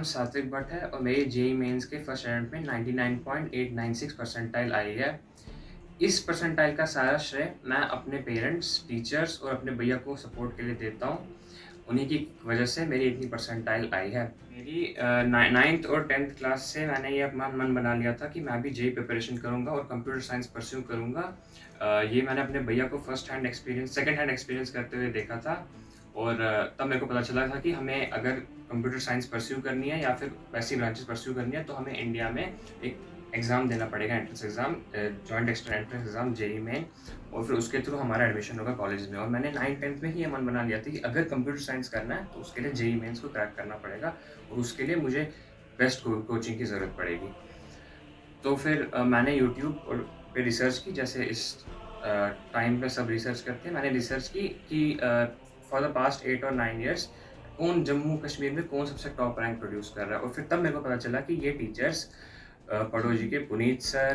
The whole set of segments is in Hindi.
सात्विक भट्ट है और मेरी जेईई मेंस के फर्स्ट अटेम्प्ट में 99.896 परसेंटाइल आई है। इस परसेंटाइल का सारा श्रेय मैं अपने पेरेंट्स, टीचर्स और अपने भैया को सपोर्ट के लिए देता हूँ। उन्हीं की वजह से मेरी इतनी परसेंटाइल आई है। मेरी 9th और 10th क्लास से मैंने ये अपना मन बना लिया था कि मैं भी जेईई प्रिपरेशन करूँगा और कंप्यूटर साइंस परस्यू करूँगा। ये मैंने अपने भैया को सेकंड हैंड एक्सपीरियंस करते हुए देखा था और तब मेरे को पता चला था कि हमें अगर कंप्यूटर साइंस परस्यू करनी है या फिर वैसी ब्रांचेस परस्यू करनी है तो हमें इंडिया में एक एग्ज़ाम देना पड़ेगा, entrance exam, joint external entrance exam JEE main, और फिर उसके थ्रू हमारा एडमिशन होगा कॉलेज में। और मैंने 9th-10th में ही ये मन बना लिया था कि अगर कंप्यूटर साइंस करना है तो उसके लिए जेईई मेंस को क्रैक करना पड़ेगा और उसके लिए मुझे बेस्ट कोचिंग की ज़रूरत पड़ेगी। तो फिर मैंने यूट्यूब पे रिसर्च की, जैसे इस टाइम पे सब रिसर्च करते हैं। मैंने रिसर्च की कि फॉर द पास्ट 8 और 9 इयर्स कौन जम्मू कश्मीर में कौन सबसे टॉप रैंक प्रोड्यूस कर रहा है, और फिर तब मेरे को पता चला कि ये टीचर्स पड़ोजी के Puneet sir,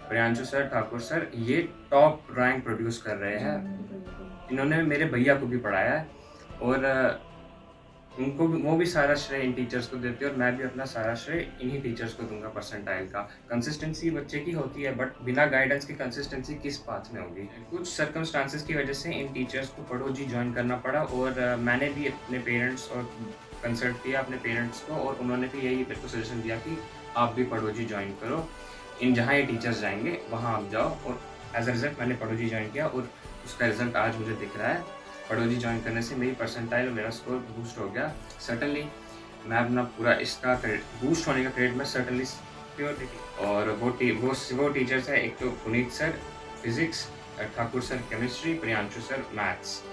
Priyanshu sir, Thakur sir, ये टॉप रैंक प्रोड्यूस कर रहे हैं। इन्होंने मेरे भैया को भी पढ़ाया है और उनको भी, वो भी सारा श्रेय इन टीचर्स को देते हैं और मैं भी अपना सारा श्रेय इन्हीं टीचर्स को दूंगा परसेंटाइल का। कंसिस्टेंसी बच्चे की होती है, बट बिना गाइडेंस की कंसिस्टेंसी किस पाथ में होगी। कुछ सर्कमस्टांसेस की वजह से इन टीचर्स को पढ़ोजी ज्वाइन करना पड़ा और मैंने भी अपने पेरेंट्स और कंसल्ट किया अपने पेरेंट्स को, और उन्होंने भी यही मेरे को सजेशन दिया कि आप भी पढ़ोजी ज्वाइन करो, इन जहाँ ये टीचर्स जाएंगे वहाँ आप जाओ। और एज अ रिजल्ट मैंने पढ़ोजी ज्वाइन किया और उसका रिजल्ट आज मुझे दिख रहा है। पढ़ोजी ज्वाइन करने से मेरी परसेंटाइल और मेरा स्कोर बूस्ट हो गया। सर्टनली मैं अपना पूरा इसका बूस्ट होने का क्रेडिट मैं सर्टनली प्योर देती। और वो टीचर्स है, एक तो Puneet sir physics, Thakur sir chemistry, Priyanshu sir maths.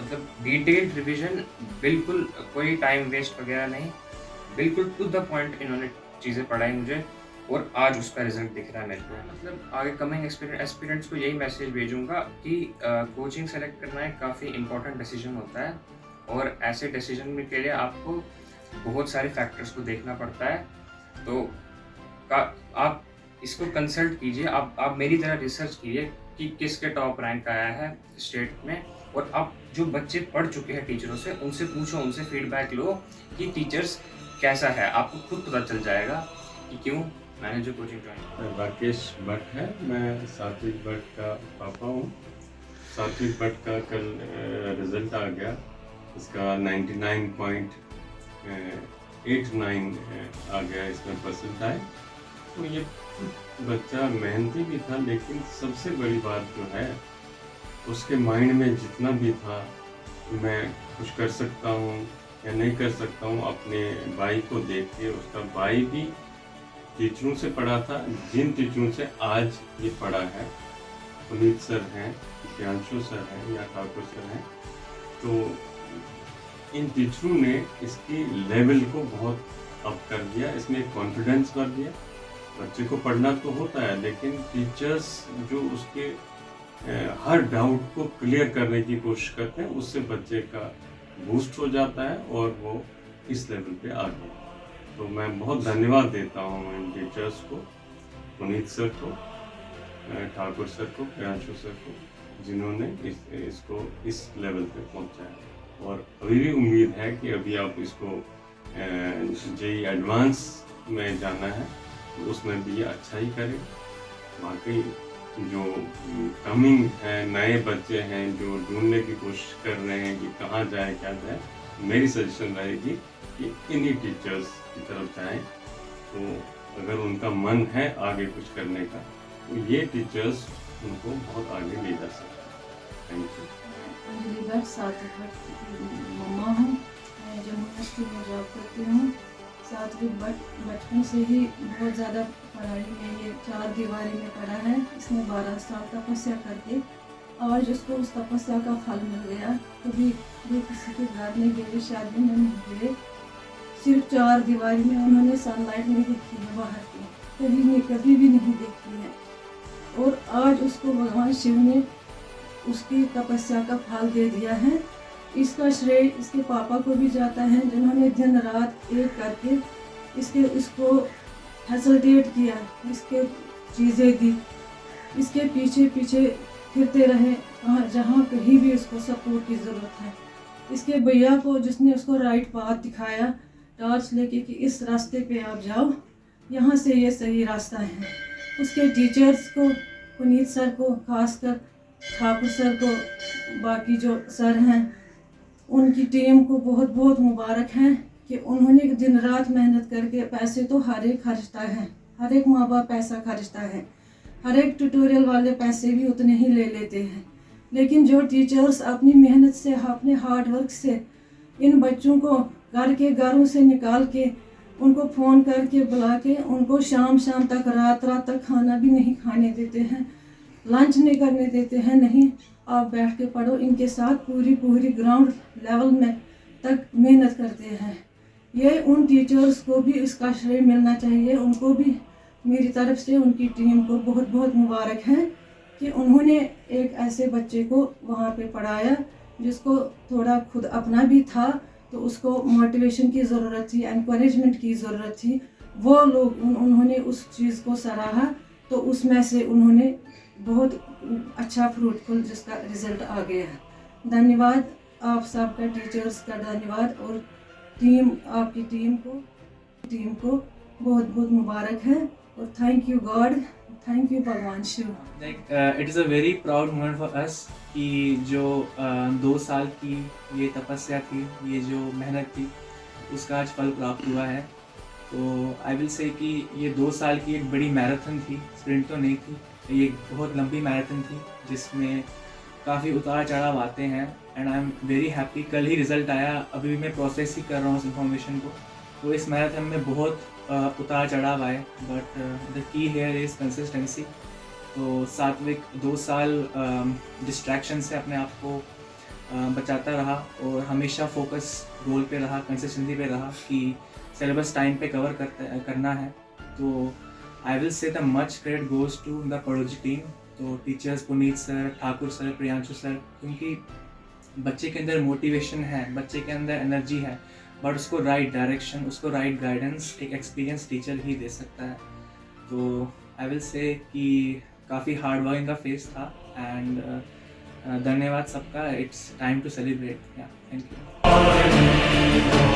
मतलब डिटेल्ड रिविजन, बिल्कुल कोई टाइम वेस्ट वगैरह नहीं, बिल्कुल टू द पॉइंट इन्होंने चीज़ें पढ़ाई मुझे और आज उसका रिजल्ट दिख रहा है मेरे को। मतलब आगे कमिंग एस्पिरेंट्स को यही मैसेज भेजूंगा कि कोचिंग सेलेक्ट करना एक काफ़ी इंपॉर्टेंट डिसीजन होता है और ऐसे डिसीजन के लिए आपको बहुत सारे फैक्टर्स को देखना पड़ता है। तो आप इसको कंसल्ट कीजिए, आप मेरी तरह रिसर्च कीजिए कि किसके टॉप रैंक आया है स्टेट में, और आप जो बच्चे पढ़ चुके हैं टीचरों से उनसे पूछो, उनसे फीडबैक लो कि टीचर्स कैसा है, आपको खुद पता चल जाएगा कि क्यों मैंने जो कोचिंग ज्वाइन। राकेश भट्ट है, मैं सात्विक भट्ट का पापा हूँ। सात्विक भट्ट का कल रिजल्ट आ गया, इसका 99.89 आ गया इसमें परसेंटाइल। तो ये बच्चा मेहनती भी था, लेकिन सबसे बड़ी बात जो है उसके माइंड में जितना भी था मैं कुछ कर सकता हूँ या नहीं कर सकता हूँ, अपने भाई को देख के, उसका भाई भी टीचरों से पढ़ा था, जिन टीचरों से आज ये पढ़ा है, पुनीत सर हैं, प्रियांशु सर हैं या ठाकुर सर हैं, तो इन टीचरों ने इसकी लेवल को बहुत अप कर दिया, इसमें कॉन्फिडेंस भर दिया। बच्चे को पढ़ना तो होता है, लेकिन टीचर्स जो उसके हर डाउट को क्लियर करने की कोशिश करते हैं, उससे बच्चे का बूस्ट हो जाता है और वो इस लेवल पे आ गया। तो मैं बहुत धन्यवाद देता हूँ इन टीचर्स को, पुनीत सर को, ठाकुर सर को, प्रियांशु सर को, जिन्होंने इसको इस लेवल पे पहुँचाया। और अभी भी उम्मीद है कि अभी आप इसको जेईई एडवांस में जाना है तो उसमें भी ये अच्छा ही करें। बाकी जो कमिंग है, नए बच्चे हैं जो ढूंढने की कोशिश कर रहे हैं कि कहाँ जाए क्या जाए, मेरी सजेशन रहेगी कि इन्हीं टीचर्स की तरफ जाएं। तो अगर उनका मन है आगे कुछ करने का तो ये टीचर्स उनको बहुत आगे ले जा सकते हैं। Thank you. अंजलि भट्ट, सात्विक भट्ट की मम्मा हूँ। मैं जम्मू यूनिवर्सिटी में जॉब करती हूँ। सात्विक भट्ट बचपन से ही बहुत ज़्यादा पढ़ाई में, ये 4 दीवारी में पढ़ा है। इसने 12 साल तपस्या करके आज उसको उस तपस्या का फल मिल गया। कभी भी किसी के घर नहीं गए, शादी में नहीं गए, सिर्फ 4 दीवारी में उन्होंने सनलाइट नहीं देखी है बाहर की, कभी भी नहीं देखी है। और आज उसको भगवान शिव ने उसकी तपस्या का फल दे दिया है। इसका श्रेय इसके पापा को भी जाता है, जिन्होंने दिन रात एक करके इसको फैसिलिटेट किया, इसके चीज़ें दी, इसके पीछे पीछे फिरते रहे जहाँ कहीं भी उसको सपोर्ट की ज़रूरत है। इसके भैया को, जिसने उसको राइट पाथ दिखाया, टॉर्च लेके कि इस रास्ते पे आप जाओ, यहाँ से ये सही रास्ता है। उसके टीचर्स को, पुनीत सर को, खासकर ठाकुर सर को, बाकी जो सर हैं उनकी टीम को बहुत बहुत मुबारक हैं कि उन्होंने दिन रात मेहनत करके, पैसे तो हर एक खर्चता है, हर एक माँ बाप पैसा खर्चता है, हर एक ट्यूटोरियल वाले पैसे भी उतने ही ले लेते हैं, लेकिन जो टीचर्स अपनी मेहनत से, अपने हार्ड वर्क से इन बच्चों को घर के घरों से निकाल के, उनको फ़ोन करके बुला के, उनको शाम शाम तक, रात रात तक खाना भी नहीं खाने देते हैं, लंच नहीं करने देते हैं, नहीं आप बैठ के पढ़ो, इनके साथ पूरी ग्राउंड लेवल में तक मेहनत करते हैं। ये उन टीचर्स को भी इसका श्रेय मिलना चाहिए, उनको भी मेरी तरफ से, उनकी टीम को बहुत बहुत मुबारक है कि उन्होंने एक ऐसे बच्चे को वहाँ पे पढ़ाया जिसको थोड़ा खुद अपना भी था, तो उसको मोटिवेशन की ज़रूरत थी, एनकरेजमेंट की ज़रूरत थी। वो लोग उन्होंने उस चीज़ को सराहा, तो उसमें से उन्होंने बहुत अच्छा फ्रूटफुल जिसका रिज़ल्ट आ गया है। धन्यवाद आप सबका, टीचर्स का धन्यवाद, और टीम, आपकी टीम को बहुत बहुत मुबारक है, और thank you God, thank you भगवान Shiva. It is a very proud moment for us कि जो 2 साल की ये तपस्या थी, ये जो मेहनत थी, उसका आज फल प्राप्त हुआ है। तो आई विल से कि ये 2 साल की एक बड़ी मैराथन थी, स्प्रिंट तो नहीं थी, ये एक बहुत लंबी मैराथन थी जिसमें काफ़ी उतार चढ़ाव आते हैं, and I am very happy. कल ही रिज़ल्ट आया, अभी भी मैं प्रोसेस ही कर रहा हूँ उस इन्फॉर्मेशन को। तो इस मैराथन में बहुत उतार चढ़ाव आए, but the key here is consistency. तो सात्विक 2 साल डिस्ट्रैक्शन से अपने आप को बचाता रहा और हमेशा फोकस गोल पे रहा, कंसिस्टेंसी पे रहा कि सिलेबस टाइम पे कवर करना है। तो I will say the much credit goes to the पड़ोजी टीम, तो teachers Puneet sir, Thakur sir, Priyanshu sir, क्योंकि बच्चे के अंदर मोटिवेशन है, बच्चे के अंदर एनर्जी है, बट उसको राइट डायरेक्शन, उसको राइट गाइडेंस एक एक्सपीरियंस टीचर ही दे सकता है। तो आई विल से कि काफ़ी हार्ड वर्किंग का फेस था, एंड धन्यवाद सबका। It's time to celebrate. Thank you.